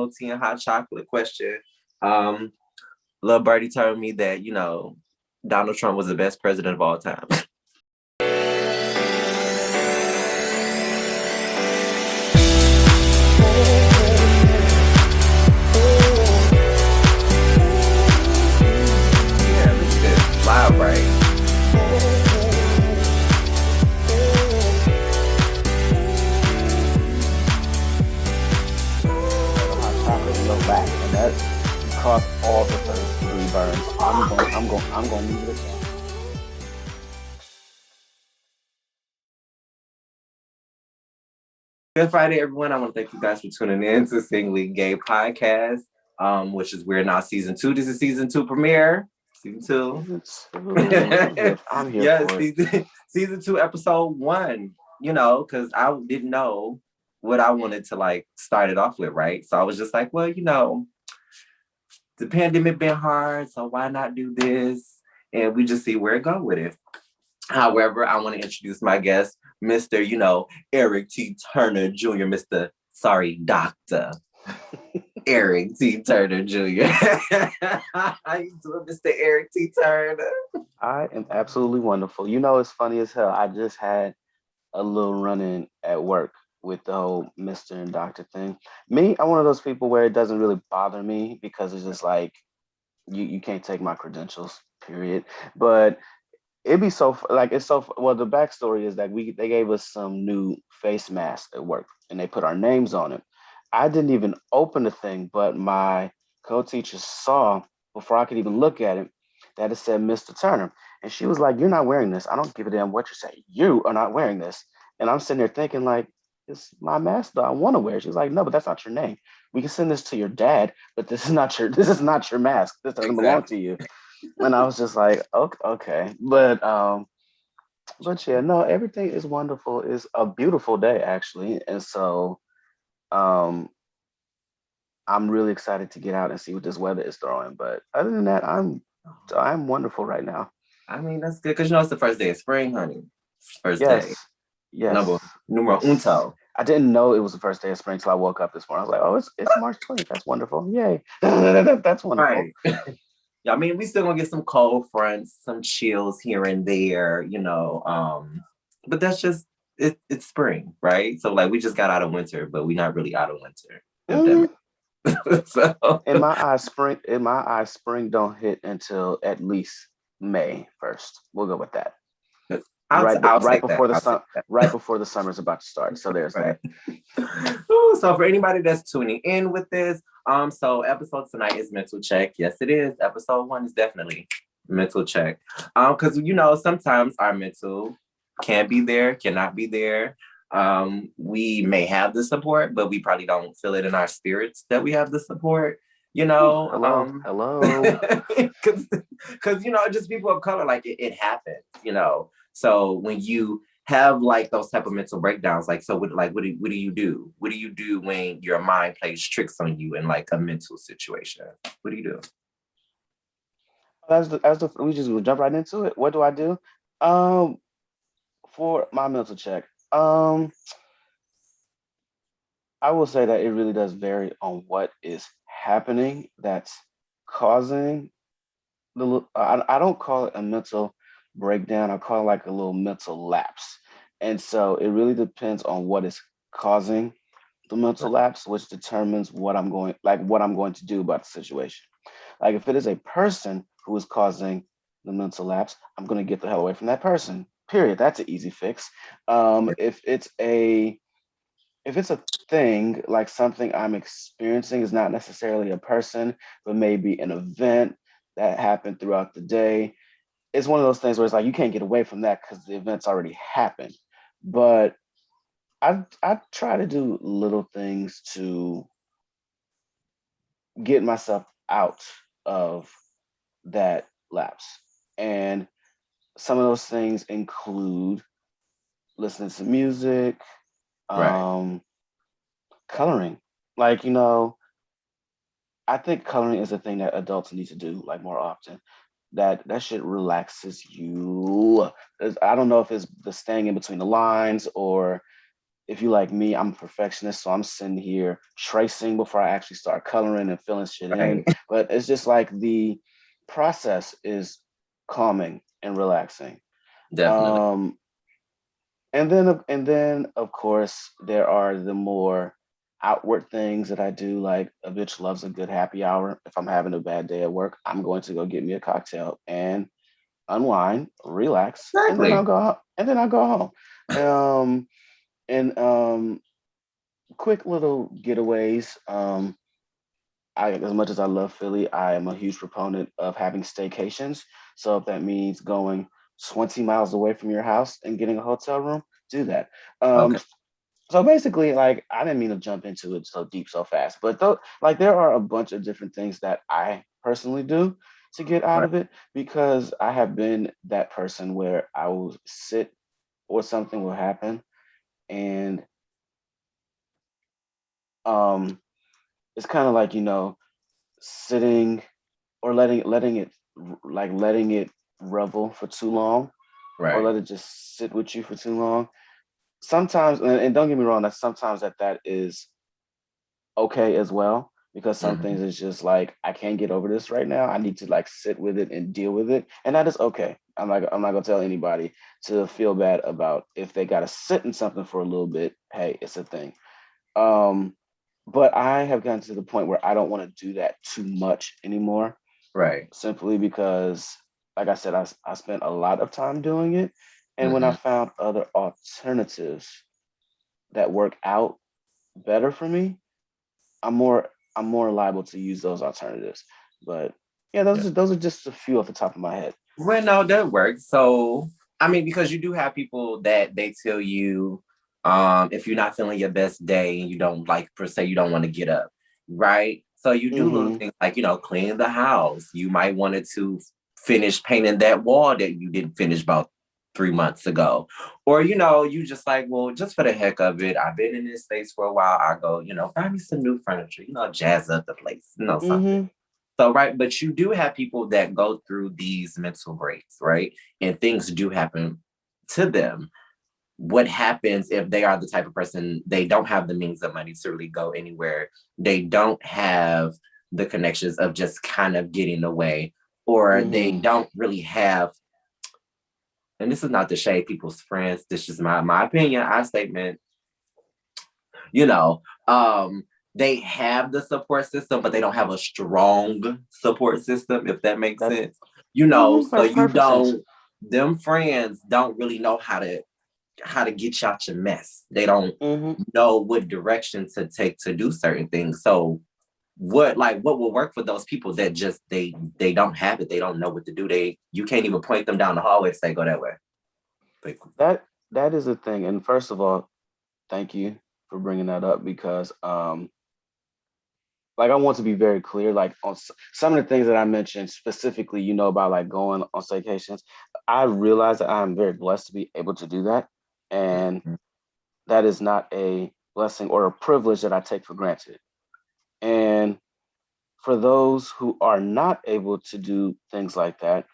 tea and hot chocolate question. Um, Lil Birdie told me that, Donald Trump was the best president of all time. Yeah, look at this. Live, right? Hot chocolate in your back, and that caused all the third degree burns. I'm gonna leave it at that. Good Friday, everyone. I want to thank you guys for tuning in to Singly Gay Podcast, which is we're now season 2. This is season 2 premiere. Season 2. Season two. I'm here Yes, for it. season 2, episode 1. Because I didn't know what I wanted to start it off with, right? So I was just like, well, the pandemic been hard, so why not do this? And we just see where it go with it. However, I want to introduce my guest, Mr. Eric T. Turner Jr., Dr. Eric T. Turner Jr. How you doing, Mr. Eric T. Turner? I am absolutely wonderful. It's funny as hell. I just had a little run-in at work with the whole Mr. and Doctor thing. Me, I'm one of those people where it doesn't really bother me because it's just like you can't take my credentials, period. But it'd be it's so well. The backstory is that they gave us some new face masks at work and they put our names on it. I didn't even open the thing, but my co-teacher saw before I could even look at it that it said Mr. Turner. And she was like, "You're not wearing this. I don't give a damn what you say. You are not wearing this." And I'm sitting there thinking, like, it's my mask that I want to wear. She's like, "No, but that's not your name. We can send this to your dad, but this is not your mask. This doesn't belong to you." And I was just like, okay. But yeah, no, everything is wonderful. It's a beautiful day actually. And so um I'm really excited to get out and see what this weather is throwing. But other than that, I'm wonderful right now. I mean, that's good because it's the first day of spring, honey. First day. Yes, yes, Numero yes. unto. I didn't know it was the first day of spring until I woke up this morning. I was like, oh, it's March 20th. That's wonderful. Yay. That's wonderful. Right. Yeah, I mean, we still gonna get some cold fronts, some chills here and there, but that's just it's spring, right? So we just got out of winter, but we're not really out of winter. If that Mhm. makes so In my eyes, spring don't hit until at least May 1st. We'll go with that. I'll Right take that. before the I'll sun, take that. right before the summer's about to start. So there's Right. that. Ooh, so for anybody that's tuning in with this, so episode tonight is mental check. Yes, it is. Episode 1 is definitely mental check. Because sometimes our mental can be there, cannot be there. We may have the support, but we probably don't feel it in our spirits that we have the support. Hello. Because just people of color, it happens. So when you have those type of mental breakdowns, so what do you do? What do you do when your mind plays tricks on you in a mental situation? What do you do? We just gonna jump right into it. What do I do? Um, for my mental check, I will say that it really does vary on what is happening that's causing I don't call it a mental breakdown. I call it like a little mental lapse. And so it really depends on what is causing the mental lapse, which determines what I'm going to do about the situation. Like if it is a person who is causing the mental lapse, I'm going to get the hell away from that person. Period. That's an easy fix. If it's a thing, like something I'm experiencing is not necessarily a person, but maybe an event that happened throughout the day. It's one of those things where it's like you can't get away from that because the event's already happened. But I try to do little things to get myself out of that lapse. And some of those things include listening to music, Right. um, coloring. Like, I think coloring is a thing that adults need to do like more often. That shit relaxes you. I don't know if it's the staying in between the lines or if you like me, I'm a perfectionist, so I'm sitting here tracing before I actually start coloring and filling shit in. Right. But it's just like the process is calming and relaxing. Definitely. Um, and then of course there are the more outward things that I do. Like a bitch loves a good happy hour. If I'm having a bad day at work, I'm going to go get me a cocktail and unwind, relax, and then Exactly. I'll go home. Um, and quick little getaways. As much as I love Philly, I am a huge proponent of having staycations. So if that means going 20 miles away from your house and getting a hotel room, do that. Um, Okay. so basically, like I didn't mean to jump into it so deep so fast, but though, like there are a bunch of different things that I personally do to get out Right. of it because I have been that person where I will sit or something will happen and um it's kind of like sitting or letting it revel for too long or Right. let it just sit with you for too long. Sometimes, and don't get me wrong, that sometimes that is okay as well because some Hmm. things is just like I can't get over this right now. I need to like sit with it and deal with it, and that is okay. I'm not gonna tell anybody to feel bad about if they gotta sit in something for a little bit. Hey, it's a thing. Um, but I have gotten to the point where I don't want to do that too much anymore, Right. simply because, like I said, I spent a lot of time doing it, and when I Hmm. found other alternatives that work out better for me, I'm more I'm more liable to use those alternatives. But yeah, Yeah. those are just a few off the top of my head. Well, no, that works. So, I mean, because you do have people that they tell you, if you're not feeling your best day and you don't like per se, you don't want to get up, right? So you do little Mm-hmm. things like, clean the house. You might wanted to finish painting that wall that you didn't finish about 3 months ago. Or, you just like, well, just for the heck of it, I've been in this space for a while. I go, find me some new furniture, jazz up the place, something. Mm-hmm. So, right, but you do have people that go through these mental breaks, right? And things do happen to them. What happens if they are the type of person they don't have the means of money to really go anywhere? They don't have the connections of just kind of getting away, or they Mm-hmm. don't really have, and this is not to shade people's friends, this is my opinion, I statement, you know, they have the support system, but they don't have a strong support system, if that makes That sense. So you perfect sense. don't, them friends don't really know how to get you out your mess. They don't Mm-hmm. know what direction to take to do certain things. So what will work for those people that just they don't have it, they don't know what to do. You can't even point them down the hallway to say go that way. Like, That that is a thing. And first of all, thank you for bringing that up because like I want to be very clear, like on some of the things that I mentioned specifically, about like going on staycations. I realize that I'm very blessed to be able to do that, and mhm, that is not a blessing or a privilege that I take for granted. And for those who are not able to do things like that,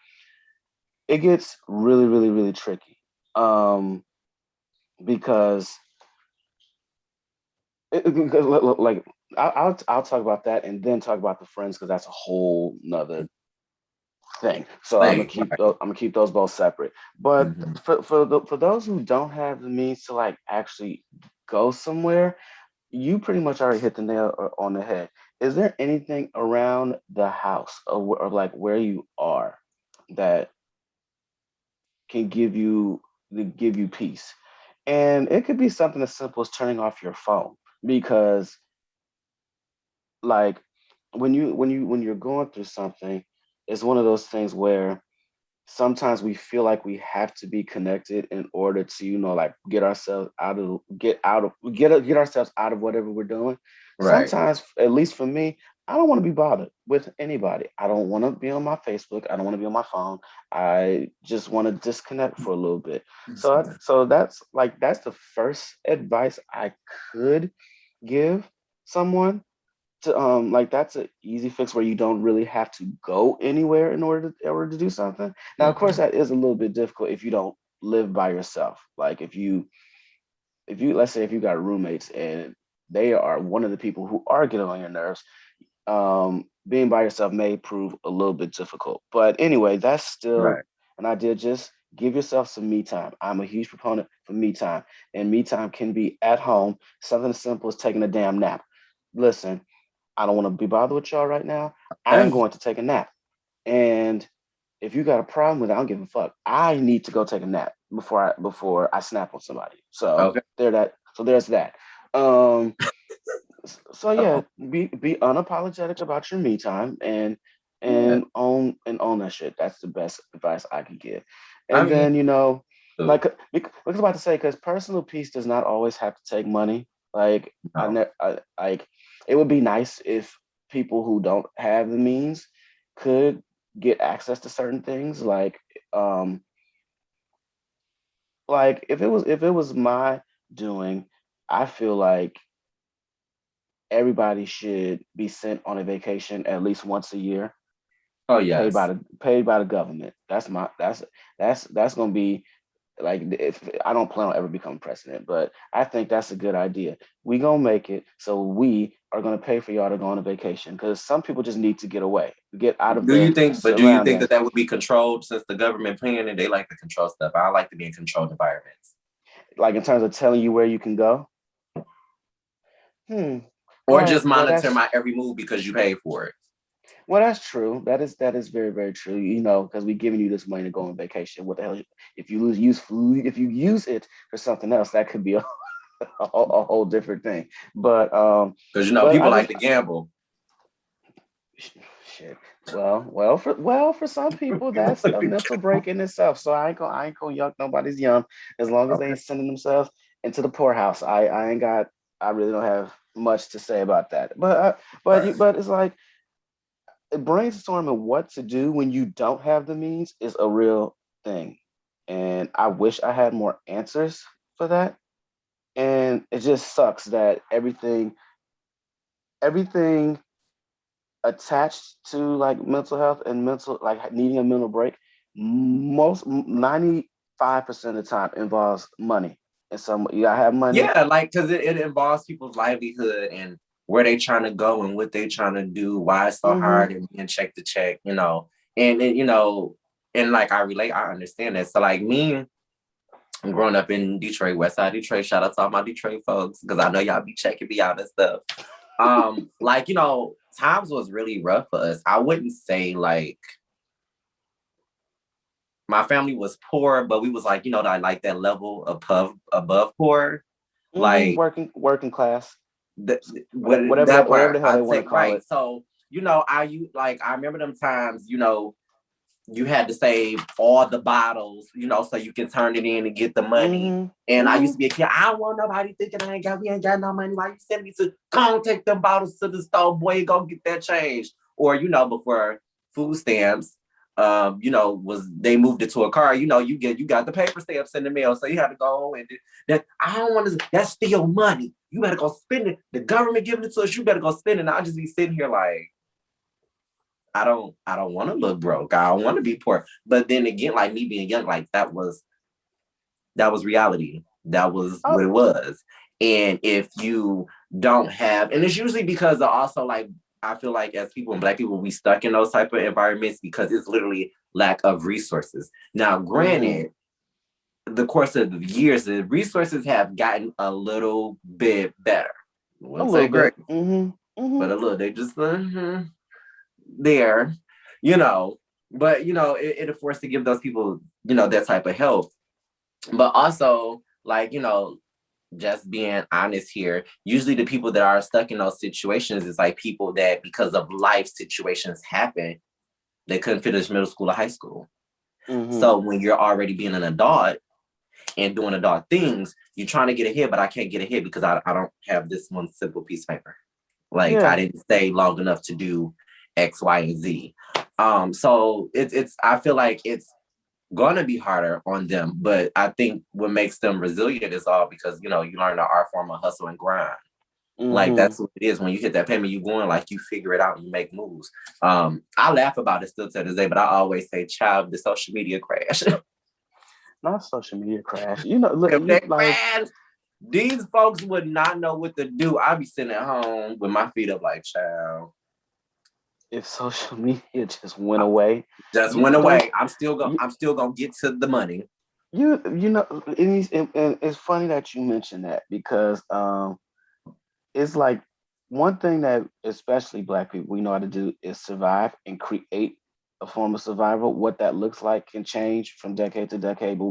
it gets really, really, really tricky. Um, because like I'll talk about that and then talk about the friends because that's a whole nother thing. So thing, I'm gonna keep those both separate. But mhm. for those who don't have the means to like actually go somewhere, you pretty much already hit the nail on the head. Is there anything around the house or like where you are that can give you peace? And it could be something as simple as turning off your phone because like when you're going through something, it's one of those things where sometimes we feel like we have to be connected in order to like get ourselves out of whatever we're doing. Right. Sometimes, at least for me, I don't want to be bothered with anybody. I don't want to be on my Facebook. I don't want to be on my phone. I just want to disconnect for a little bit. So that's the first advice I could give someone to like that's an easy fix where you don't really have to go anywhere in order to do something. Now, of course, Mhm. that is a little bit difficult if you don't live by yourself. Like if you if you, let's say if you got roommates and they are one of the people who are getting on your nerves, being by yourself may prove a little bit difficult. But anyway, that's still Right. an idea. Just give yourself some me time. I'm a huge proponent for me time, and me time can be at home, something as simple as taking a damn nap. Listen, I don't want to be bothered with y'all right now. I'm Okay. going to take a nap. And if you got a problem with it, I don't give a fuck. I need to go take a nap before I snap on somebody. So Okay. there's that. Um, so yeah, Oh, be unapologetic about your me time yeah. and own that shit. That's the best advice I can give. I And mean, then so, like I was about to say, because personal peace does not always have to take money. Like no. like it would be nice if people who don't have the means could get access to certain things. Um like if it was my doing, I feel like everybody should be sent on a vacation at least once a year, Oh yes. paid by the government. That's gonna be like, if I don't plan on ever becoming president, but I think that's a good idea. We gonna make it so we are gonna pay for y'all to go on a vacation because some people just need to get away, get out of their Do you think that surroundings. that would be controlled since the government paying it? They like to control stuff. I like to be in controlled environments. Like in terms of telling you where you can go. Hmm. Or just Well, monitor my every move because you paid for it. that's true. That is very, very true. You know, because we're giving you this money to go on vacation. What the hell? If you use food, if you use it for something else, that could be a whole different thing. But Because but people I like just to gamble. shit. For some people, that's a mental break in itself. So I ain't gonna yuck nobody's yum as long as they Okay. ain't sending themselves into the poorhouse. I ain't got. I really don't have much to say about that. Right. But it's like brainstorming what to do when you don't have the means is a real thing. And I wish I had more answers for that. And it just sucks that everything attached to like mental health and mental like needing a mental break, most 95% of the time involves money. And some you gotta have money. Yeah, like because it involves people's livelihood and where they trying to go and what they trying to do, why it's so Mm-hmm. hard and being check to check, and and like I relate, I understand that. So like me, growing up in Detroit, West Side Detroit, shout out to all my Detroit folks because I know y'all be checking me out and stuff. Like times was really rough for us. I wouldn't say like my family was poor, but we was like that like that level above poor. Mm-hmm. Like Working class. that what that Whatever part the hell they I'd want to say call right. it. So I remember them times, you had to save all the bottles, so you can turn it in and get the money. Mm-hmm. And I used Mm-hmm. to be a kid. I don't want nobody thinking we ain't got no money. Why you send me to come take them bottles to the store, boy, go get that change. Or, before food stamps, was they moved it to a car, you got the paper stamps in the mail. So you had to go and that I don't want to, that's still money. You better go spend it. The government giving it to us, you better go spend it. And I'll just be sitting here like, I don't want to look broke. I don't want to be poor. But then again, like me being young, like that was reality. That was Oh, what it was. And if you don't have, and it's usually because of also like I feel like as people and black people, we stuck in those type of environments because it's literally lack of resources. Now, mm-hmm. granted, the course of the years, the resources have gotten a little bit better. I A wouldn't say little great, bit. Mm-hmm. Mm-hmm. but a little. They just there, you know. But it forced to give those people, that type of help. But also, like, just being honest here, usually the people that are stuck in those situations is like people that because of life situations happen, they couldn't finish middle school or high school. Mm-hmm. So when you're already being an adult and doing adult things, you're trying to get ahead, but I can't get ahead because I don't have this one simple piece of paper. Like I Yeah. didn't stay long enough to do X, Y, and Z. So it's I feel like it's gonna be harder on them, but I think what makes them resilient is all because you learn the art form of hustle and grind. Like Mm-hmm. that's what it is. When you hit that payment, you going like you figure it out and you make moves. I laugh about it still to this day, but I always say, "Child, the social media crash." Not social media crash. You know, look, If you that like crash. These folks would not know what to do. I'd be sitting at home with my feet up like, child. If social media just went away, Just you went don't away. I'm still gonna get to the money. you know and it's funny that you mentioned that because it's like one thing that especially black people we know how to do is survive and create a form of survival. What that looks like can change from decade to decade, but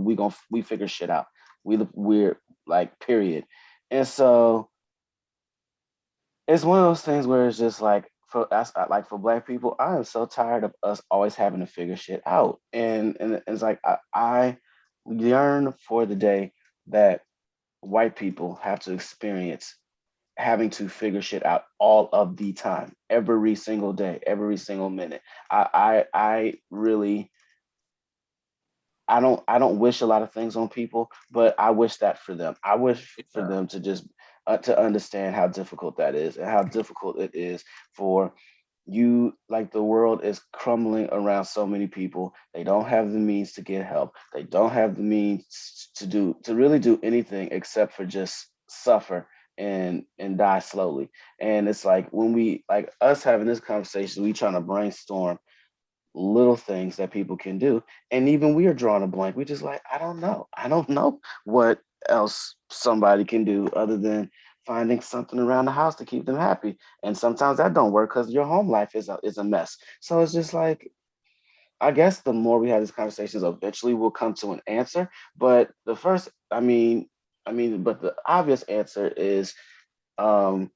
we figure shit out. We're like period. And so it's one of those things where it's just like for us, like for black people, I am so tired of us always having to figure shit out. And it's like I yearn for the day that white people have to experience having to figure shit out all of the time, every single day, every single minute. I really I don't wish a lot of things on people, but I wish that for them. I wish for Yeah. them to just to understand how difficult that is and how difficult it is for you. Like the world is crumbling around so many people. They don't have the means to get help. They don't have the means to really do anything except for just suffer and die slowly. And it's like when we like us having this conversation, we trying to brainstorm little things that people can do. And even we are drawing a blank. We just like, I don't know. I don't know what else somebody can do other than finding something around the house to keep them happy. And sometimes that don't work because your home life is a mess. So it's just like, I guess the more we have these conversations, eventually we'll come to an answer. But the first, but the obvious answer um,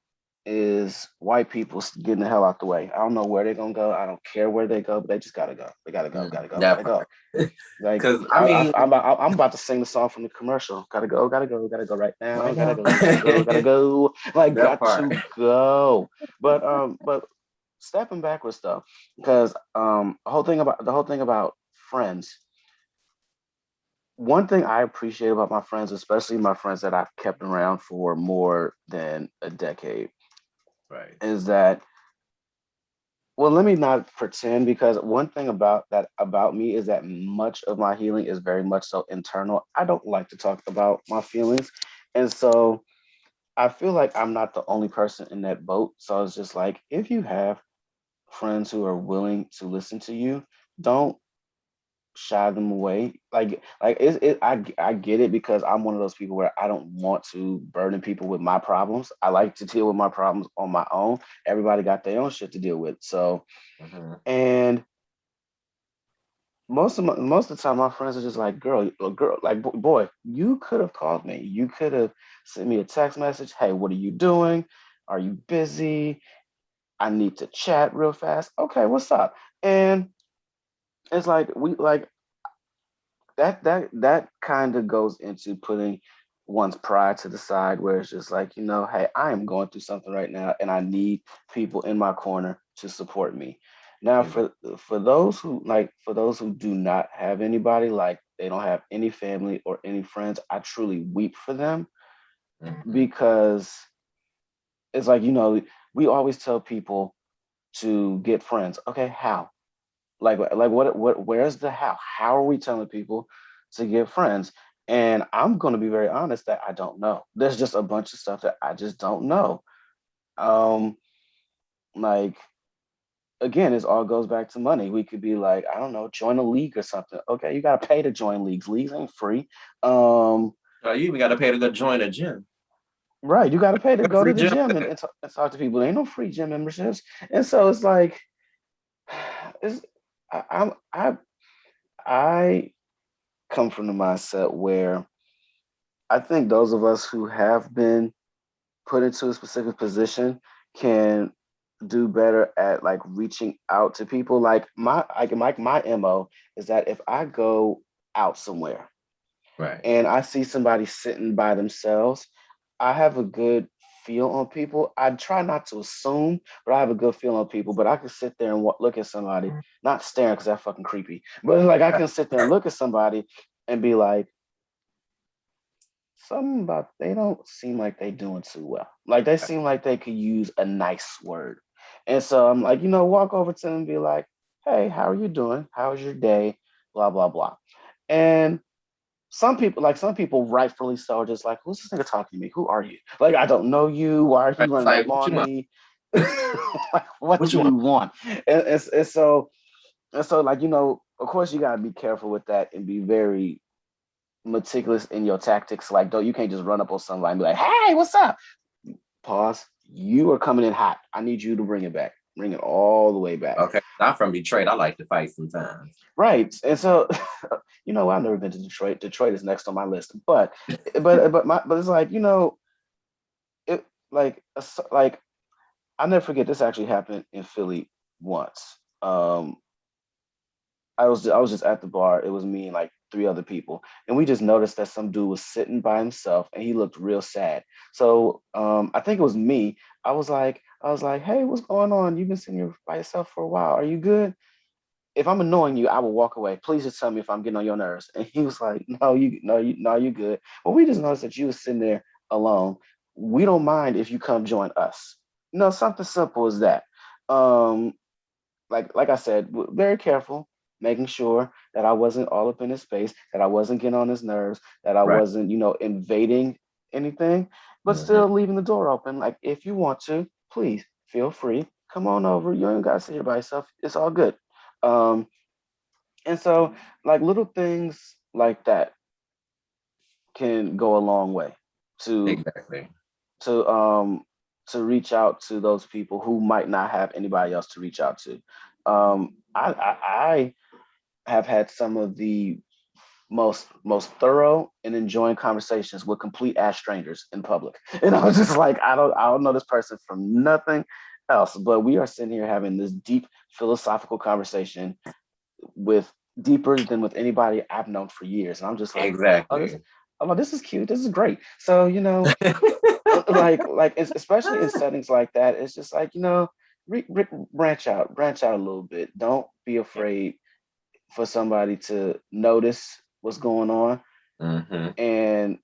is white people getting the hell out the way. I don't know where they're gonna go. I don't care where they go, but they just gotta go. They gotta go. Gotta go. That Gotta part. go. Like Cause I mean I'm about to sing the song from the commercial. Gotta go. Gotta go. Gotta go right now. right Gotta now. go. Gotta go. Gotta go. Like That got part. to go. But stepping backwards though, because the whole thing about friends. One thing I appreciate about my friends, especially my friends that I've kept around for more than a decade, Right. is that well, let me not pretend because one thing about me is that much of my healing is very much so internal. I don't like to talk about my feelings. And so I feel like I'm not the only person in that boat. So it's just like if you have friends who are willing to listen to you, don't shy them away. I get it because I'm one of those people where I don't want to burden people with my problems. I like to deal with my problems on my own. Everybody got their own shit to deal with. So Mhm. and most of the time my friends are just like girl like boy, you could have called me, you could have sent me a text message, hey, what are you doing, are you busy, I need to chat real fast, okay, what's up. And it's like we like that kind of goes into putting one's pride to the side where it's just like, hey, I am going through something right now and I need people in my corner to support me. Now Exactly. for those who do not have anybody, like they don't have any family or any friends, I truly weep for them Mhm. because it's like, we always tell people to get friends. Okay, how? Like what where's the how are we telling people to get friends? And I'm going to be very honest that I don't know. There's just a bunch of stuff that I just don't know. um like again, it all goes back to money. We could be like, I don't know, join a league or something. Okay, you got to pay to join leagues ain't free. um You even got to pay to go join a gym. right, you got to pay to A go to free the gym. gym and talk to people. There ain't no free gym memberships. And so it's like it's I come from the mindset where I think those of us who have been put into a specific position can do better at like reaching out to people. My MO is that if I go out somewhere Right. and I see somebody sitting by themselves, I have a good feel on people. I try not to assume, but I have a good feel on people. But I can sit there and look at somebody, not staring because that's fucking creepy, but like I can sit there and look at somebody and be like, something about they don't seem like they doing too well. Like they seem like they could use a nice word. And so I'm like, walk over to them and be like, hey, how are you doing? How's your day? Blah, blah, blah. And some people rightfully so are just like, who's this nigga talking to me? Who are you? Like, I don't know you. Why are you It's running like, up what you on want? me? Like, what What do you want? you want? And so like, of course you gotta be careful with that and be very meticulous in your tactics. Like, don't you can't just run up on somebody and be like, hey, what's up? Pause. You are coming in hot. I need you to bring it back. Bring it all the way back. Okay, I'm from Detroit. I like to fight sometimes. Right. And so, I've never been to Detroit. Detroit is next on my list. But it's like, it like I'll never forget this actually happened in Philly once. I was just at the bar. It was me and like three other people, and we just noticed that some dude was sitting by himself, and he looked real sad. So I think it was me. I was like, hey, what's going on? You've been sitting here by yourself for a while. Are you good? If I'm annoying you, I will walk away. Please just tell me if I'm getting on your nerves. And he was like, no, you good. Well, we just noticed that you was sitting there alone. We don't mind if you come join us. Something simple as that. Um, like I said, very careful, making sure that I wasn't all up in his space, that I wasn't getting on his nerves, that I Right. wasn't, invading anything, but Hmm. still leaving the door open. Like, if you want to, please feel free. Come on over. You ain't gotta sit here by yourself. It's all good. Um, and so, like, little things like that can go a long way to Exactly. to um to reach out to those people who might not have anybody else to reach out to. I have had some of the most thorough and enjoying conversations with complete ass strangers in public. And I was just like, I don't know this person from nothing else, but we are sitting here having this deep philosophical conversation with deeper than with anybody I've known for years. And I'm just like, oh this Exactly. oh this is cute. This is great. So, especially in settings like that, it's just like, branch out a little bit. Don't be afraid for somebody to notice what's going on Hmm. and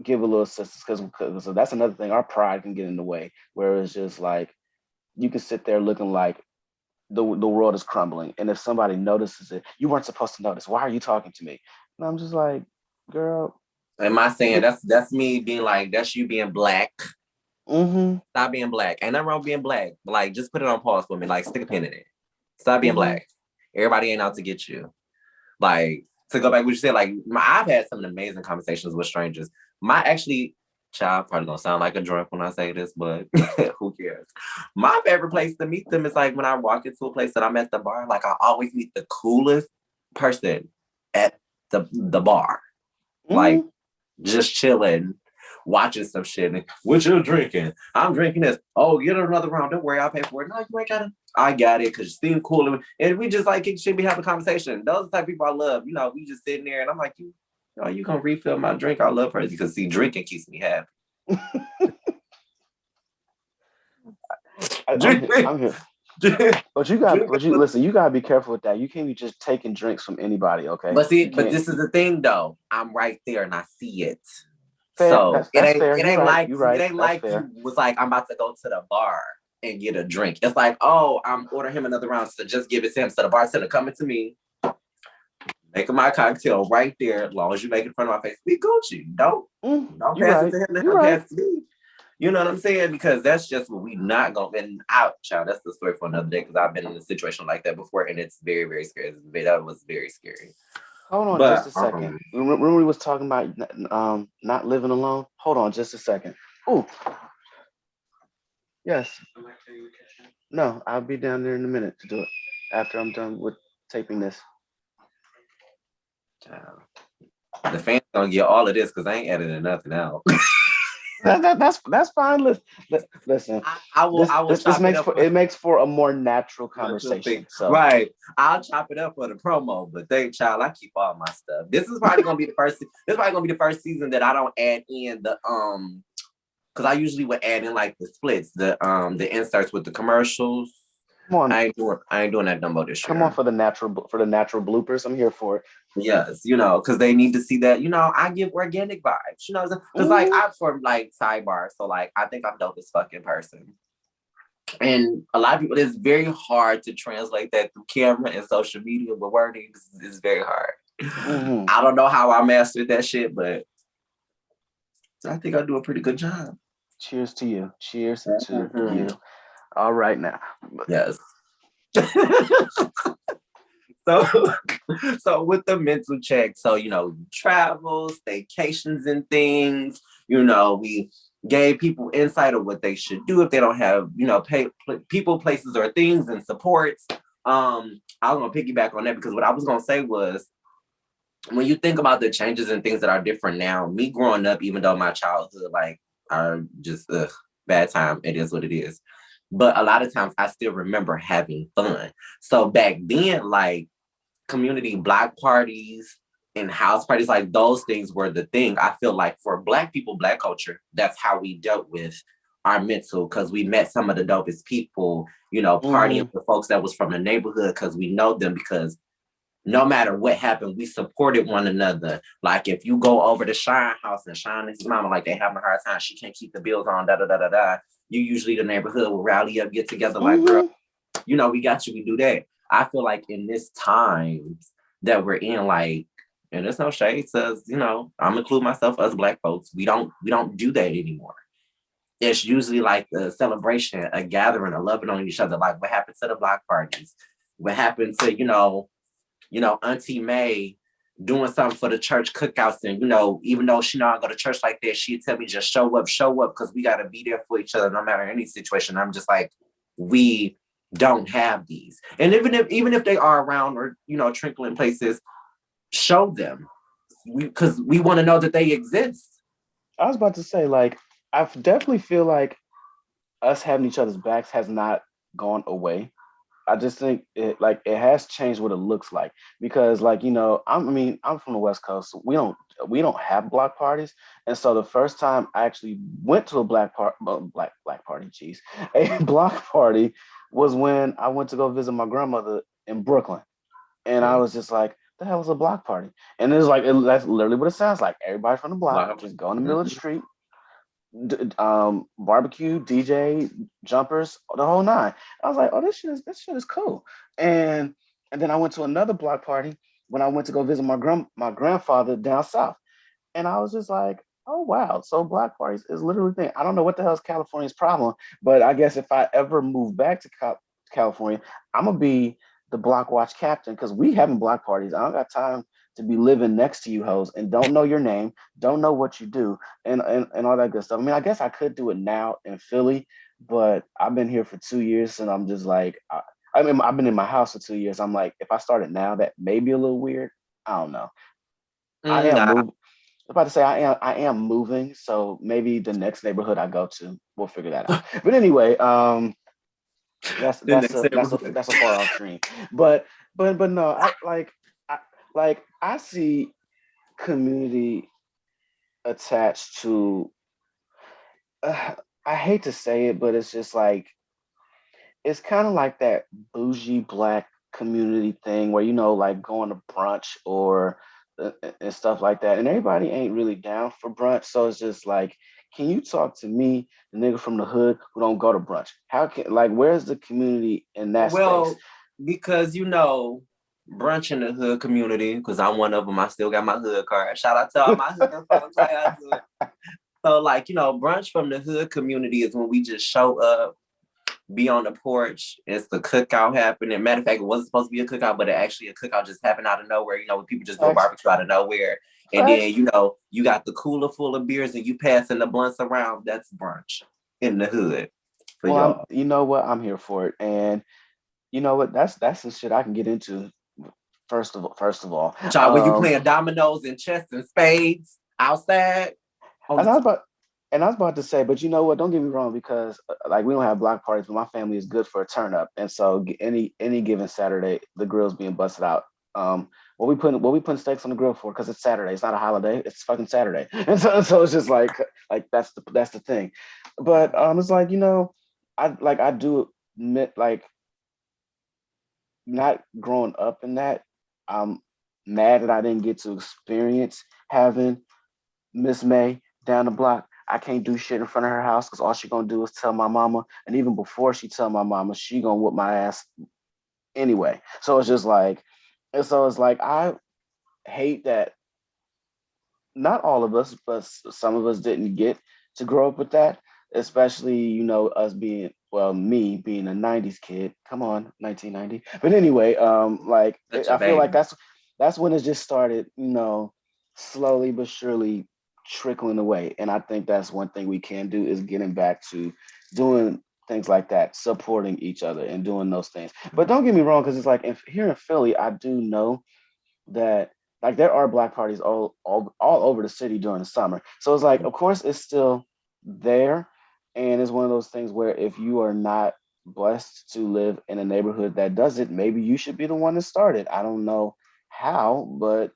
give a little assistance, because so that's another thing. Our pride can get in the way, where it's just like you can sit there looking like the world is crumbling, and if somebody notices it, you weren't supposed to notice. Why are you talking to me? And I'm just like, girl, Am I saying get. that's me being like, that's you being black? Mm-hmm. Stop being black. Ain't nothing wrong with being black. But like, just put it on pause for me. Like, stick a pin in it. Stop being Mm-hmm. black. Everybody ain't out to get you. Like, to go back what you said, like I've had some amazing conversations with strangers. My actually child probably gonna sound like a drunk when I say this, but who cares? My favorite place to meet them is like when I walk into a place that I'm at the bar. Like I always meet the coolest person at the bar. Like Mm-hmm. just chilling, watching some shit. And, what you drinking? I'm drinking this. Oh, get another round. Don't worry, I'll pay for it. No, you ain't got it. I got it because you seem cool. And we just like should be having a conversation. Those are the type of people I love. We just sitting there and I'm like, you gonna refill my drink? I love her because see, drinking keeps me happy. I'm here. Drinking, I'm here. But you drinking. listen. You gotta be careful with that. You can't be just taking drinks from anybody. Okay, But see, you but can't. this is the thing though. I'm right there and I see it. Fair. So That's fair. it You're ain't right. like You're it right. ain't That's like you fair. was like I'm about to go to the bar and get a drink. It's like, oh, I'm ordering him another round, so just give it to him. So the bartender coming to me, making my cocktail right there. As long as you make it in front of my face, be Gucci. Don't You're pass it right. to him. Let You're him right. pass it to me. You know what I'm saying? Because that's just what we not gonna. And out, child. That's the story for another day. Because I've been in a situation like that before, and it's very, very scary. That was very scary. Hold on just But a second. Remember we was talking about not living alone. Hold on just a second. Oh yes. No, I'll be down there in a minute to do it after I'm done with taping this. child, the fans gonna get all of this because I ain't editing nothing out. That's fine. Listen. I will This chop it makes up for for it makes for a more natural what you think. conversation. So Right. I'll chop it up for the promo, but thank child, I keep all my stuff. This is probably gonna be the first this is probably gonna be the first season that I don't add in the because I usually would add in like the splits, the inserts with the commercials. come on, I ain't doing that no more this come on year. for the natural bloopers. I'm here for it. Yes, because they need to see that, I give organic vibes, because like Mm-hmm. I for like sidebar, so like I think I'm dope as fucking person. And a lot of people, it's very hard to translate that through camera and social media, but wording is very hard. Mm-hmm. I don't know how I mastered that shit, but I think I do a pretty good job. Cheers to you. Cheers to Mm-hmm. you. All right now. Yes. So, so with the mental check, so travel, staycations, and things. We gave people insight of what they should do if they don't have people, places, or things and supports. I was gonna piggyback on that because what I was gonna say was when you think about the changes and things that are different now, me growing up, even though my childhood are just bad time, it is what it is. But a lot of times I still remember having fun. So back then, like community block parties and house parties, like those things were the thing. I feel like for Black people, Black culture, that's how we dealt with our mental because we met some of the dopest people, partying Mm-hmm. with folks that was from the neighborhood because we know them because no matter what happened, we supported one another. Like if you go over to Shine house and Shine and his mama, like they having a hard time, she can't keep the bills on, da da da da da. You usually the neighborhood will rally up, get together, like, girl, Mm-hmm. we got you, we do that. I feel like in this times that we're in, like, and there's no shade, says, I'm include myself as Black folks. We don't do that anymore. It's usually like a celebration, a gathering, a loving on each other. Like what happened to the block parties? What happened to, Auntie May doing something for the church cookouts, and even though she not go to church like that, she'd tell me just show up, because we gotta be there for each other no matter any situation. I'm just like, we don't have these. And even if they are around or trickling places, show them. Because we want to know that they exist. I was about to say, like, I definitely feel like us having each other's backs has not gone away. I just think it has changed what it looks like because like I'm from the West Coast. So we don't have block parties, and so the first time I actually went to a black party, geez, a block party was when I went to go visit my grandmother in Brooklyn, and I was just like, the hell is a block party? And it's like that's literally what it sounds like. Everybody from the block just go in the middle of the street, barbecue, DJ, jumpers, the whole nine. I was like, oh, this shit is cool. And and then I went to another block party when I went to go visit my grandfather down south, and I was just like, oh wow, so block parties is literally a thing. I don't know what the hell is California's problem, but I guess if I ever move back to California, I'm gonna be the block watch captain because we having block parties. I don't got time to be living next to you hoes and don't know your name, don't know what you do, and all that good stuff. I mean, I guess I could do it now in Philly, but I've been here for 2 years and I'm just like, I mean, I've been in my house for 2 years. I'm like, if I started now, that may be a little weird. I don't know. I am Nah. moving. I'm about to say I am moving, so maybe the next neighborhood I go to, we'll figure that out. But anyway, that's The that's next a that's a neighborhood. that's a far off dream. But no, I I see community attached to. Uh, I hate to say it, but it's just like it's kind of like that bougie black community thing where like going to brunch or and stuff like that, and everybody ain't really down for brunch. So it's just like, can you talk to me, the nigga from the hood who don't go to brunch? How can like where's the community in that space? Well, because brunch in the hood community, because I'm one of them. I still got my hood card. Shout out to all my hood folks. How y'all doing? So, like, brunch from the hood community is when we just show up, be on the porch. It's the cookout happening. Matter of fact, it wasn't supposed to be a cookout, but it actually a cookout just happened out of nowhere. When people just do a Facts, barbecue out of nowhere. And facts. then, you got the cooler full of beers and you passing the blunts around. That's brunch in the hood for Well, y'all. you know what? I'm here for it, and you know what? That's some shit I can get into. First of all, Child, were you playing dominoes and chess and spades outside on and the I was about and I was about to say, but you know what? Don't get me wrong, because like we don't have block parties, but my family is good for a turn up, and so any given Saturday, the grill's being busted out. Um, what we putting steaks on the grill for? Because it's Saturday. It's not a holiday. It's fucking Saturday, and so it's just like that's the thing. But it's like I do admit like not growing up in that. I'm mad that I didn't get to experience having Miss May down the block. I can't do shit in front of her house because all she gonna do is tell my mama, and even before she tell my mama, she gonna whoop my ass anyway. So it's just like, and so it's like hate that not all of us, but some of us didn't get to grow up with that, especially, us being, well, me being a 90s kid. Come on, 1990. But anyway, Such a I feel like baby. that's when it just started, slowly but surely trickling away. And I think that's one thing we can do is getting back to doing things like that, supporting each other and doing those things. But don't get me wrong, because it's like here in Philly, I do know that like there are black parties all over the city during the summer. So it's like, of course, it's still there, and it's one of those things where if you are not blessed to live in a neighborhood that does it, maybe you should be the one to start it. I don't know how, but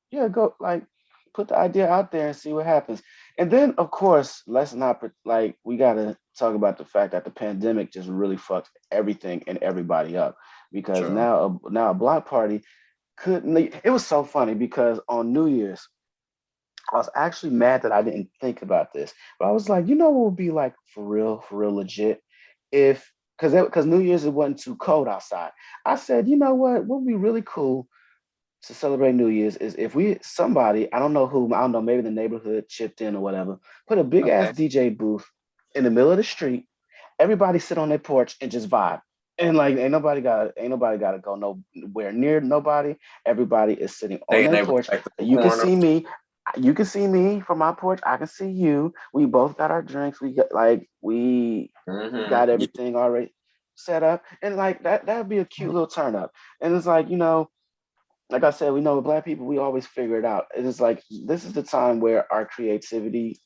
yeah, go like put the idea out there and see what happens. And then, of course, let's not like we got to talk about the fact that the pandemic just really fucked everything and everybody up because True. now a block party couldn't. It was so funny because on New Year's, I was actually mad that I didn't think about this, but I was like, what would be like for real, legit, if because New Year's it wasn't too cold outside. I said, what would be really cool to celebrate New Year's is if we somebody I don't know who I don't know maybe the neighborhood chipped in or whatever, put a big ass Okay. DJ booth in the middle of the street. Everybody sit on their porch and just vibe. And like ain't nobody got to go nowhere near nobody. Everybody is sitting on Stay in their their porch. respectable You can corner. see me. You can see me from my porch. I can see you. We both got our drinks. We got Mm-hmm. everything already set up, and like that'd be a cute little turn up. And it's like like I said, we know with black people, we always figure it out. It is like this is the time where our creativity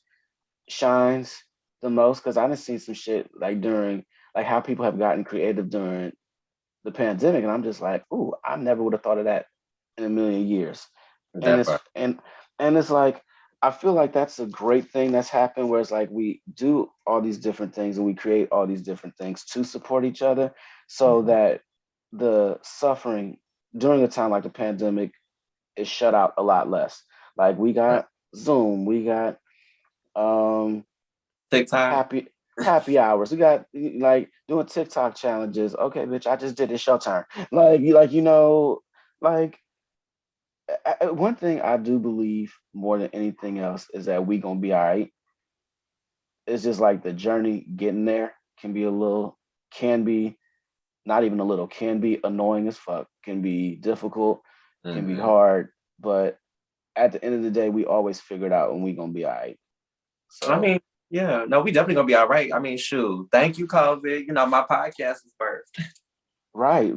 shines the most because I done seen some shit like during like how people have gotten creative during the pandemic, and I'm just like, ooh, I never would have thought of that in a million years. And That it's part. it's like I feel like that's a great thing that's happened where it's like we do all these different things and we create all these different things to support each other so Mhm. that the suffering during a time like the pandemic is shut out a lot less. Like we Right. got Zoom, we got um TikTok. happy hours. We got like doing TikTok challenges. Okay, bitch, I just did it. It's your turn. Like one thing I do believe more than anything else is that we gonna be all right. It's just like the journey getting there can be not even a little, can be annoying as fuck, can be difficult, can be Hmm. hard, but at the end of the day, we always figure it out and we gonna be all right. I So mean, yeah, no, we definitely gonna be all right. I mean, shoot, thank you, COVID. My podcast is first. right.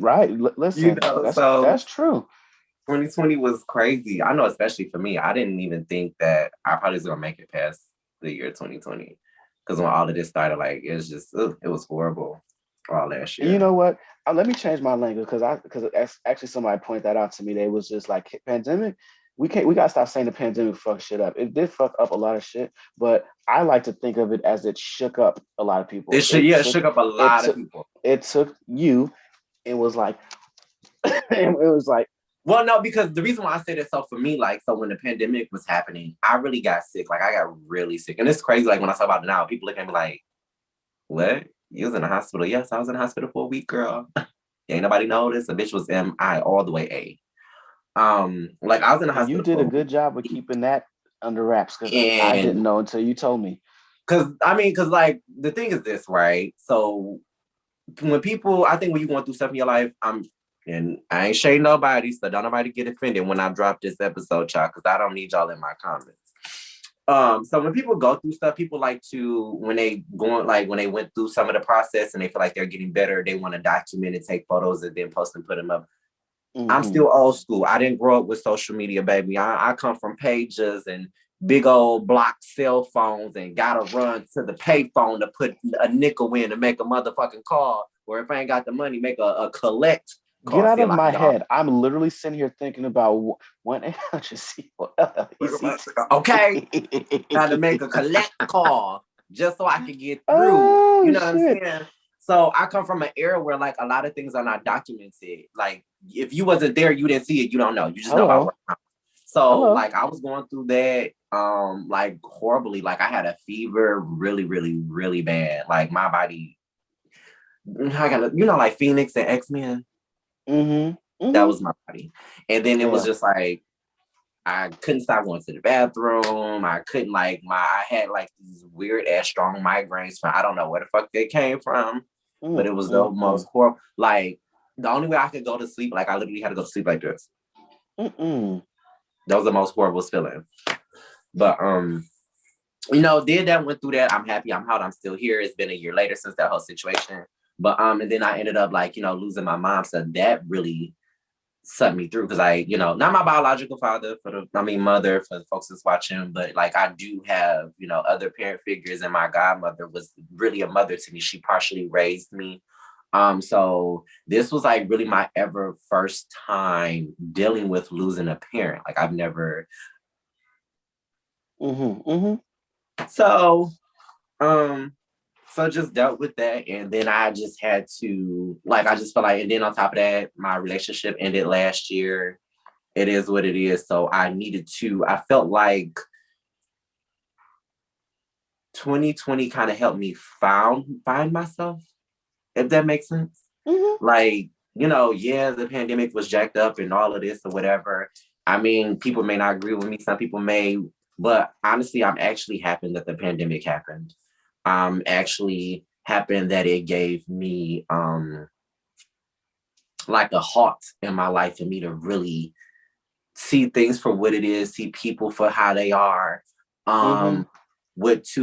Listen, So that's true. 2020 was crazy. I know, especially for me. I didn't even think that I probably was gonna make it past the year 2020. Because when all of this started, like it was just it was horrible all last And you year. know what? Let me change my language because actually somebody pointed that out to me. They was just like pandemic. We gotta stop saying the pandemic fucked shit up. It did fuck up a lot of shit, but I like to think of it as it shook up a lot of It people. should, yeah, it shook up a It lot of took people. it took you and was like it was like Well, no, because the reason why I said it, so for me, like, so when the pandemic was happening, I really got sick. Like, I got really sick. And it's crazy, like, when I talk about it now, people look at me like, what? You was in the hospital? Yes, I was in the hospital for a week, girl. Ain't nobody noticed. The bitch was MI all the way A. Like, I was in the and you hospital did for a a good job of week. keeping that under wraps because I And, didn't know until you told me. like, the thing is this, right? So, when people, I think when you're going through stuff in your life, and I ain't shading nobody, so don't nobody get offended when I drop this episode, y'all, because I don't need y'all in my comments. So when people go through stuff, people like to when they going like when they went through some of the process and they feel like they're getting better, they want to document and take photos and then post and put them up. I'm Hmm. still old school. I didn't grow up with social media, baby. I come from pages and big old block cell phones and gotta run to the payphone to put a nickel in to make a motherfucking call. Or if I ain't got the money, make a collect Get call. out See, a of lot my of y'all. head. I'm literally sitting here thinking about 1-800-C4-LLECT. Okay, got to make a collect call just so I can get through. You Oh know what I'm shit. saying? So I come from an era where like a lot of things are not documented. Like if you wasn't there, you didn't see it. You don't know. You just know about Hello. work. So Hello. like I was going through that like horribly. Like I had a fever really, really, really bad. Like my body, I got like Phoenix and X-Men. Mm-hmm. That Mm-hmm. was my body. And then it was Yeah. just like I couldn't stop going to the bathroom. I couldn't I had like these weird ass strong migraines from I don't know where the fuck they came from, but it was the most horrible. Like the only way I could go to sleep, like I literally had to go to sleep like this. That was the most horrible feeling. But did that, went through that. I'm happy. I'm out. I'm still here. It's been a year later since that whole situation. But and then I ended up losing my mom. So that really set me through because not my biological father mother for the folks that's watching, but like I do have, other parent figures, and my godmother was really a mother to me. She partially raised me. So this was like really my ever first time dealing with losing a parent. Like I've never. So, so just dealt with that, and then I just had to I just felt like, and then on top of that, my relationship ended last year. It is what it is. So I felt like 2020 kind of helped me find myself, if that makes sense. Like, yeah, the pandemic was jacked up and all of this or whatever. I mean, people may not agree with me. Some people may, but honestly, I'm actually happy that the pandemic happened. Actually happened that it gave me like a halt in my life for me to really see things for what it is, see people for how they are, to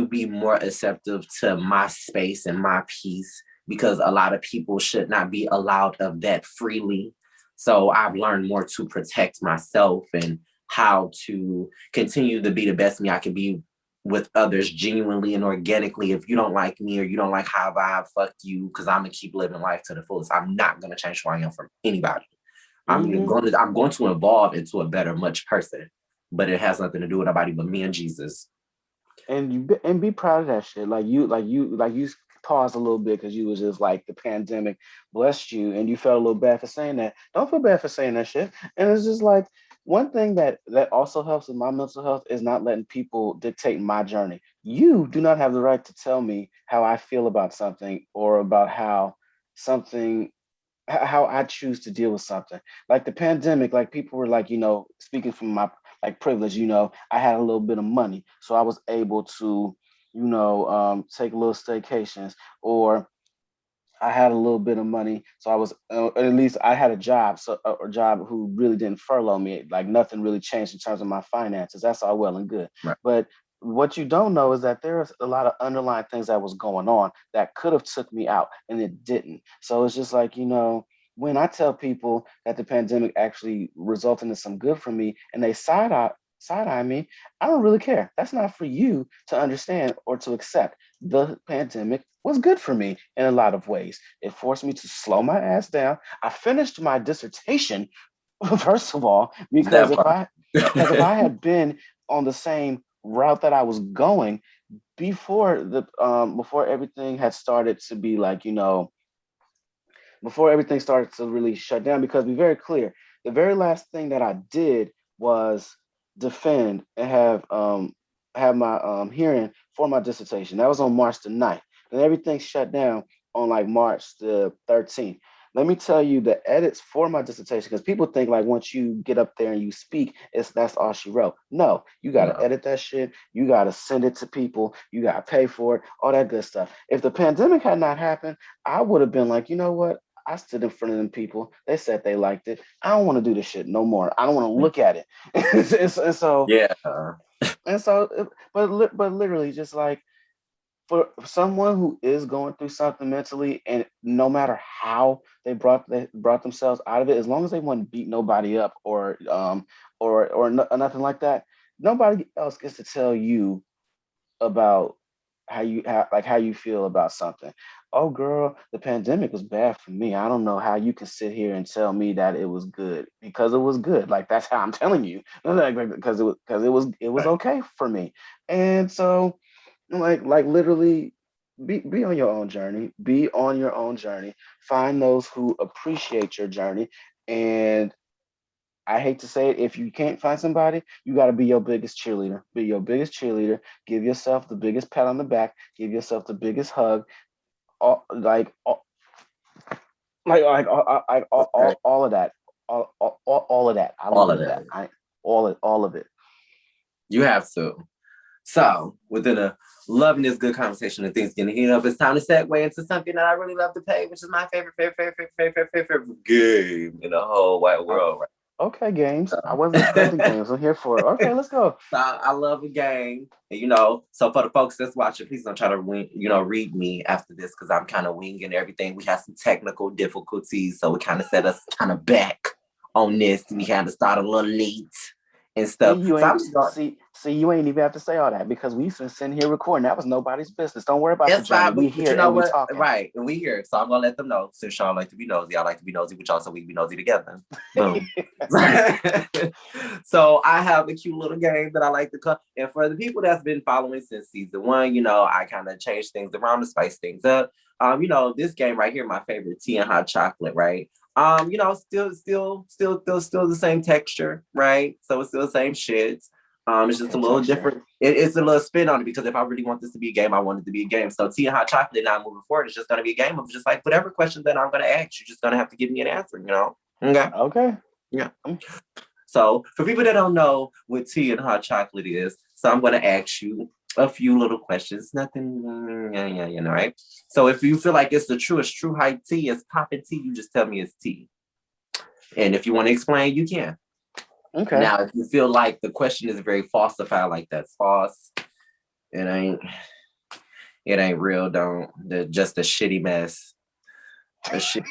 be more acceptive to my space and my peace, because a lot of people should not be allowed of that freely. So I've learned more to protect myself and how to continue to be the best me I can be with others genuinely and organically. If you don't like me or you don't like how I vibe, fuck you, because I'm gonna keep living life to the fullest. I'm not gonna change who I am from anybody. I'm going to evolve into a better, much person, but it has nothing to do with nobody but me and Jesus. And be proud of that shit. Like you paused a little bit because you was just like the pandemic blessed you, and you felt a little bad for saying that. Don't feel bad for saying that shit. And it's just like one thing that also helps with my mental health is not letting people dictate my journey. You do not have the right to tell me how I feel about something or about something how I choose to deal with something. Like the pandemic, like people were like, speaking from my like privilege, I had a little bit of money, so I was able to, take little staycations, or I had a little bit of money, so I was at least I had a job, so a job who really didn't furlough me. Like nothing really changed in terms of my finances. That's all well and good. Right. But what you don't know is that there's a lot of underlying things that was going on that could have took me out, and it didn't. So it's just like, when I tell people that the pandemic actually resulted in some good for me, and they side eye me, I don't really care. That's not for you to understand or to accept. The pandemic was good for me in a lot of ways. It forced me to slow my ass down. I finished my dissertation, first of all, because if I had been on the same route that I was going before everything had started to be like, before everything started to really shut down, because be very clear, the very last thing that I did was defend and have my hearing for my dissertation. That was on March the 9th. And everything shut down on like March the 13th. Let me tell you the edits for my dissertation, because people think like once you get up there and you speak, that's all she wrote. No, you got to edit that shit. You got to send it to people. You got to pay for it, all that good stuff. If the pandemic had not happened, I would have been like, you know what? I stood in front of them people. They said they liked it. I don't want to do this shit no more. I don't want to look at it. and so, yeah. but literally, just like for someone who is going through something mentally, and no matter how they brought themselves out of it, as long as they wouldn't beat nobody up or nothing like that, nobody else gets to tell you about how you feel about something. Oh girl, the pandemic was bad for me. I don't know how you can sit here and tell me that it was good, because it was good. Like that's how I'm telling you. Because it was okay for me. And so like literally be on your own journey. Be on your own journey. Find those who appreciate your journey. And I hate to say it, if you can't find somebody, you got to be your biggest cheerleader. Be your biggest cheerleader. Give yourself the biggest pat on the back. Give yourself the biggest hug. All, like all of that. All of that. I All of love that. that. all of it. You have to. So, within a loving this good conversation and things getting heated up, it's time to segue into something that I really love to play, which is my favorite game in the whole wide world. Right? Okay, games. So, I wasn't expecting games. I'm here for it. Okay, let's go. so I love a game, and so for the folks that's watching, please don't try to read me after this because I'm kind of winging everything. We have some technical difficulties, so it kind of set us kind of back on this. We had to start a little late and See, stuff. you So ain't I'm just going. see, you ain't even have to say all that because we've been sitting here recording. That was nobody's business. Don't worry about the It's journey. fine, We but here you know and we what? talking. Right, and we here, so I'm gonna let them know. Since y'all like to be nosy, I like to be nosy with y'all, so we can be nosy together. Boom. So I have a cute little game that I like to cut. And for the people that's been following since season one, I kind of changed things around to spice things up. This game right here, my favorite, tea and hot chocolate, right? Still the same texture, right? So it's still the same shit. It's just Okay, a little texture. different. It's a little spin on it because if I really want this to be a game, I want it to be a game. So tea and hot chocolate now moving forward, it's just gonna be a game of just like whatever question that I'm gonna ask, you're just gonna have to give me an answer, Okay. Okay. Yeah. So for people that don't know what tea and hot chocolate is, so I'm gonna ask you a few little questions. Nothing, right? So if you feel like it's the truest true high tea, it's popping tea, you just tell me it's tea. And if you want to explain, you can. Okay. Now, if you feel like the question is very falsified, like that's false, it ain't real. Don't. They're just a shitty mess. A shitty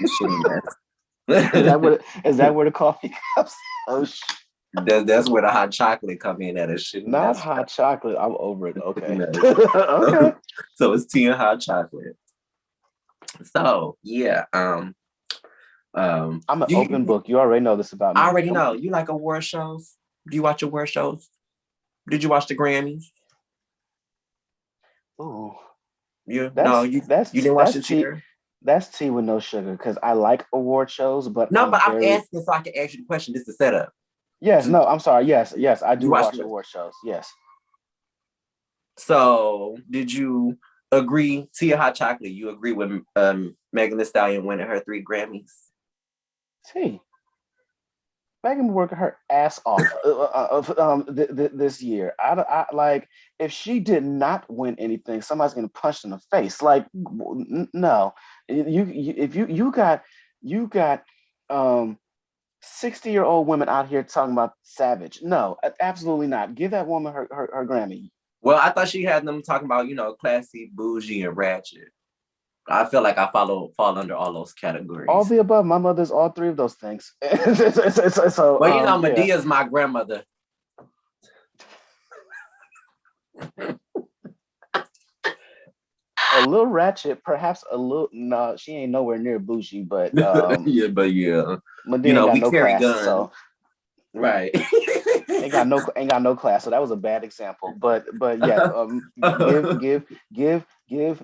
mess. Is that where the coffee comes? Oh That's where the hot chocolate come in at a shitty not mess. hot chocolate. I'm over it. Okay. Okay. So it's tea and hot chocolate. So yeah. I'm an open book. You already know this about me. I already know. You like award shows? Do you watch award shows? Did you watch the Grammys? Ooh. You didn't watch the cheer? That's tea with no sugar because I like award shows, but No, but I'm asking so I can ask you the question. This is the setup. Yes, no, I'm sorry. Yes, I do watch watch award shows. Yes. So did you agree, Tia Hot Chocolate, you agree with Megan Thee Stallion winning her 3 Grammys? T. Megan working her ass off this year. I like if she did not win anything, somebody's gonna punch in the face. Like no, if you got 60-year-old women out here talking about Savage. No, absolutely not. Give that woman her Grammy. Well, I thought she had them talking about classy, bougie, and ratchet. I feel like I fall under all those categories. All the above. My mother's all 3 of those things. So, well, Medea's my grandmother. A little ratchet, perhaps a little. No, she ain't nowhere near bougie, but yeah. Medea got we no carry class, guns. so right. ain't got no class. So that was a bad example. But yeah, give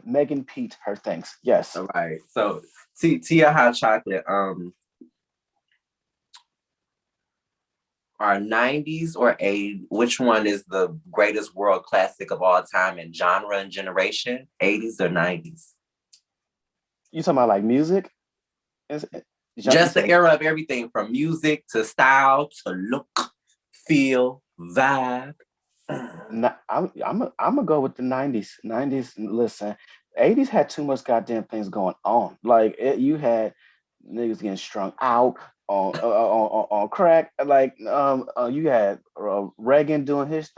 Megan Pete her thanks. Yes. All right. So Tia Hot Chocolate. Are 90s or 80s? Which one is the greatest world classic of all time in genre and generation? 80s or 90s? You talking about like music? Just the era of everything from music to style to look, feel, vibe. I'm gonna go with the 90s. 90s, listen, 80s had too much goddamn things going on. Like you had niggas getting strung out on crack. Like you had Reagan doing his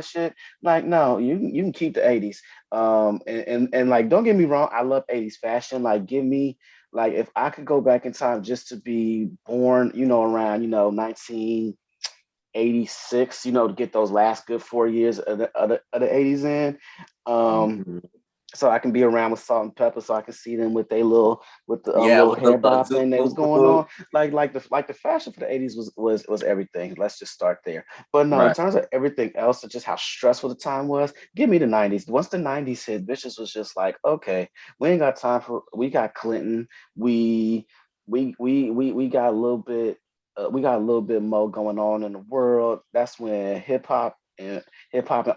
shit. Like no, you can keep the 80s. And like don't get me wrong, I love 80s fashion. Like give me like if I could go back in time just to be born, around 1986, to get those last good 4 years of the 80s in. So I can be around with Salt and Pepper, so I can see them with their little little hair bob thing that was going on. Like the fashion for the 80s was everything. Let's just start there. But no, in terms of everything else, just how stressful the time was, give me the 90s. Once the 90s hit, bitches was just like, okay, we ain't got time for. We got Clinton. We got a little bit. We got a little bit more going on in the world. That's when hip hop and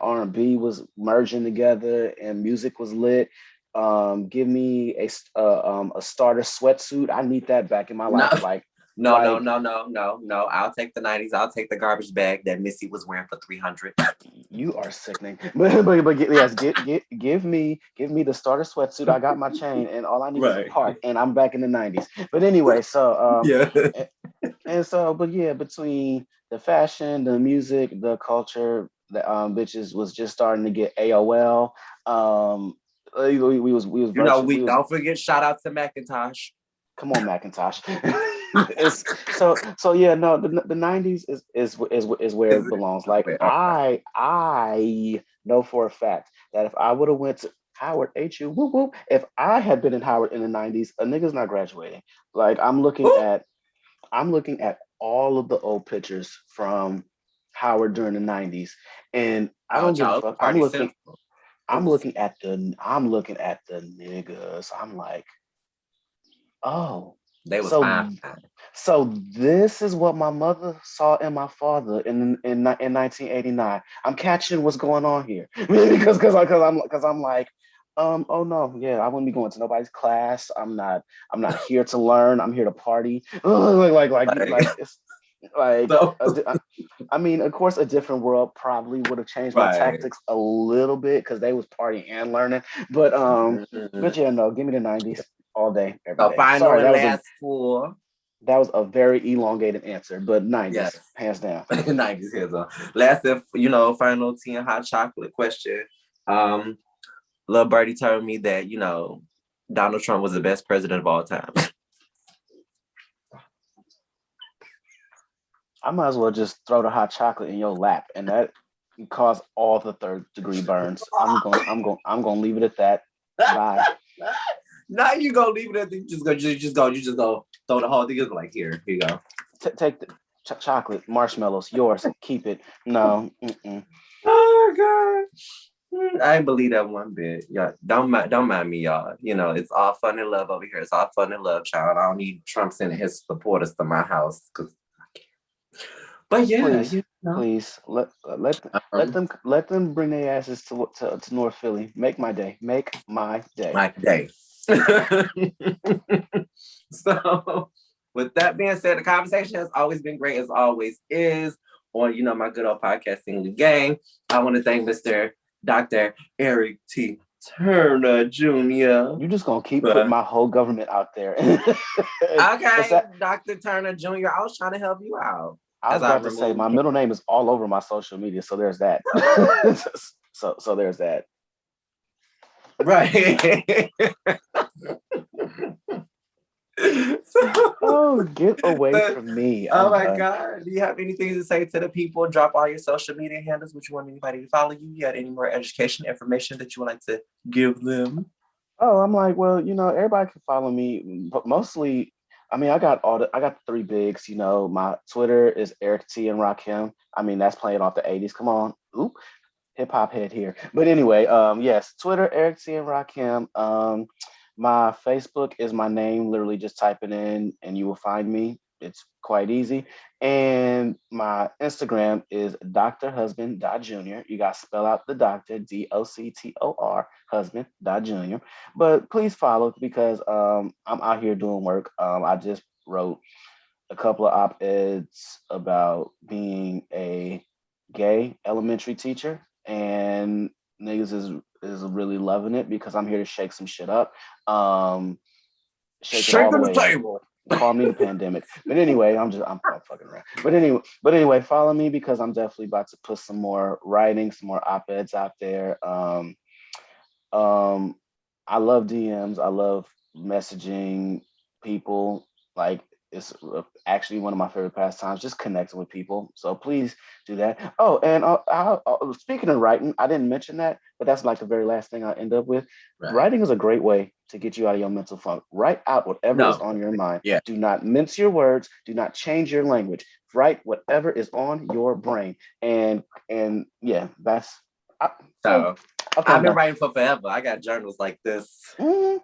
R&B was merging together, and music was lit. Give me a starter sweatsuit. I need that back in my life. Like No, no, Like no, no, no, no. I'll take the 90s. I'll take the garbage bag that Missy was wearing for 300. you are sickening. Yes, give me the starter sweatsuit. I got my chain, and all I need is a Right. part, and I'm back in the '90s. But anyway, Yeah. and so, but yeah, between the fashion, the music, the culture, the bitches was just starting to get AOL. We was You know, virtual. we We was don't forget shout out to Macintosh. come on, Macintosh. It's so yeah. No, the '90s is where Is it it? belongs. Like Okay, okay. I know for a fact that if I would have went to Howard, HU, whoop whoop, if I had been in Howard in the '90s, a nigga's not graduating. Like Ooh. I'm looking at all of the old pictures from Howard during the '90s, and I Oh, don't give a child, fuck. Party Central. It was, I'm looking at the niggas. I'm like, oh, they was so fine. so this is what my mother saw in my father in 1989. I'm catching what's going on here because I'm like, oh no, yeah, I wouldn't be going to nobody's class. I'm not here to learn. I'm here to party. Like, It's like so, I mean, of course, a different world probably would have changed my right. tactics a little bit because they was partying and learning. But Mhm. yeah, no, give me the '90s all day, every So day. final Sorry, and last four. that was a very elongated answer, but '90s, Yes. hands down. 90s heads on. Last, if you know, final 10 hot chocolate question. Um, Lil Birdie told me that, Donald Trump was the best president of all time. I might as well just throw the hot chocolate in your lap, and that cause all the third degree burns. I'm going to leave it at that. Bye. Now you gonna leave it at the, you just go throw the whole thing. It's like here you go. Take the chocolate marshmallows, yours. Keep it. No. Mm-mm. Oh god, I ain't believe that one bit. Yeah, don't mind me, y'all. It's all fun and love over here. It's all fun and love, child. I don't need Trump sending his supporters to my house, but yeah, Please, please um, let them bring their asses to North Philly. Make my day. Make my day. my day. So, with that being said, the conversation has always been great, as always is, on my good old podcasting gang. I want to thank Mr. Dr. Eric T. Turner Jr. You just gonna keep putting But, my whole government out there. It's okay, that Dr. Turner Jr., I was trying to help you out I as was I about to say remove my him. middle name is all over my social media, so there's that. So there's that. Right. So, Oh, get away so, from me. oh I'm my done. God. Do you have anything to say to the people? Drop all your social media handles. Would you want anybody to follow you? You had any more education information that you would like to give them? Oh, I'm like, well, everybody can follow me, but mostly, I mean, I got the three bigs. My Twitter is Eric T and Rakim. I mean, that's playing off the '80s. Come on, oop, hip hop head here. But anyway, yes, Twitter Eric T and Rakim. My Facebook is my name. Literally, just type it in and you will find me. It's quite easy. And my Instagram is Dr. Husband Jr. You got to spell out the doctor, DOCTOR, husband Jr. But please follow because I'm out here doing work. I just wrote a couple of op-eds about being a gay elementary teacher, and niggas is really loving it because I'm here to shake some shit up, shake it all the Shaking the way up. table. Call me the pandemic. But anyway, I'm fucking around. But anyway, follow me because I'm definitely about to put some more writing, some more op-eds out there. Um, I love DMs. I love messaging people. Like it's actually one of my favorite pastimes, just connecting with people. So please do that. Oh, and speaking of writing, I didn't mention that, but that's like the very last thing I end up with. Right. Writing is a great way to get you out of your mental funk. Write out whatever is No. on your mind. Yeah. Do not mince your words. Do not change your language. Write whatever is on your brain. And yeah, that's so. So Okay, I've I'm been done. writing for forever. I got journals like this. Mm,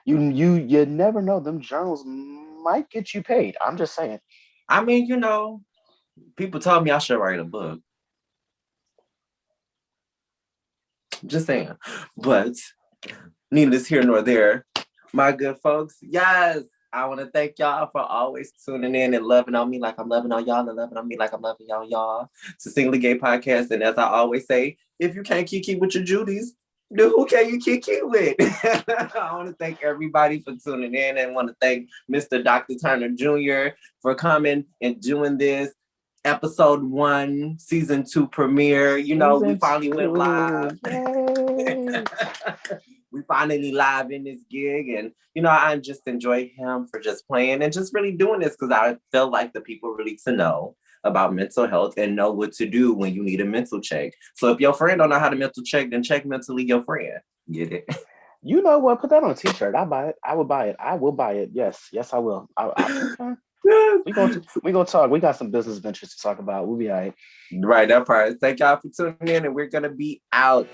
you never know. Them journals might get you paid. I'm just saying. I mean, people told me I should write a book. Just saying. But neither here nor there. My good folks, yes. I want to thank y'all for always tuning in and loving on me like I'm loving on y'all and loving on me like I'm loving on y'all. To Singly Gay Podcast. And as I always say, if you can't kiki with your Judies, then who can you kiki with? I want to thank everybody for tuning in and want to thank Mr. Dr. Turner Jr. for coming and doing this. Episode 1, season 2 premiere. You know, we finally went live. We finally live in this gig, and you know, I just enjoy him for just playing and just really doing this because I feel like the people really to know about mental health and know what to do when you need a mental check. So if your friend don't know how to mental check, then check mentally your friend. Get it? You know what? Put that on a t-shirt. I'll buy it. I will buy it. I will buy it. Yes, I will. Okay. We gonna talk. We got some business ventures to talk about. We'll be all right. Right, that part. Thank y'all for tuning in, and we're gonna be out.